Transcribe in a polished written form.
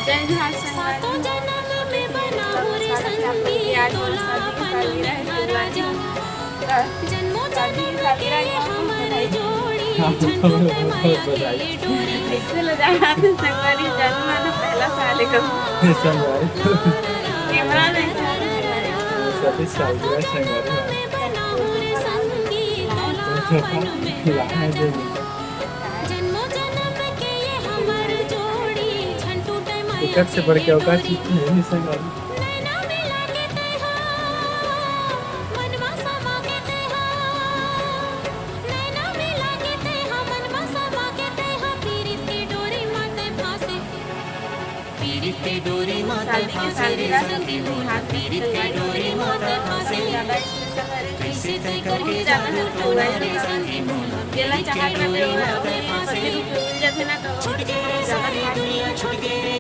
जय झाल संगवारी में बना हो रे संगी तोला अपन में राजा जन्मों जन्म के हमर जोड़ी झंडू माया के डोरी चलो जाना तो संगवारी जन्म ना पहला साल का संगवारी कैमरा में सभी साल संगवारी में बना हो रे संगी तोला अपन में राजा जन्मों जन्म के ये हमर जोड़ी झंडू माया टिकट से बढ़ के औकात चीज नहीं संगवारी नैना मिला के तेहा मनवा समा के तेहा नैना मिला के तेहा मनवा समा के तेहा पीरित की डोरी माते फांसे पीरित की डोरी माते फांसे रे संगी हाथ पीरित की डोरी माते फांसे कैसे तय करके जाना टोला रे संगी जेला चाहत रहते हो जैसे ना तो छूट गए रे सारी दुनिया छूट गए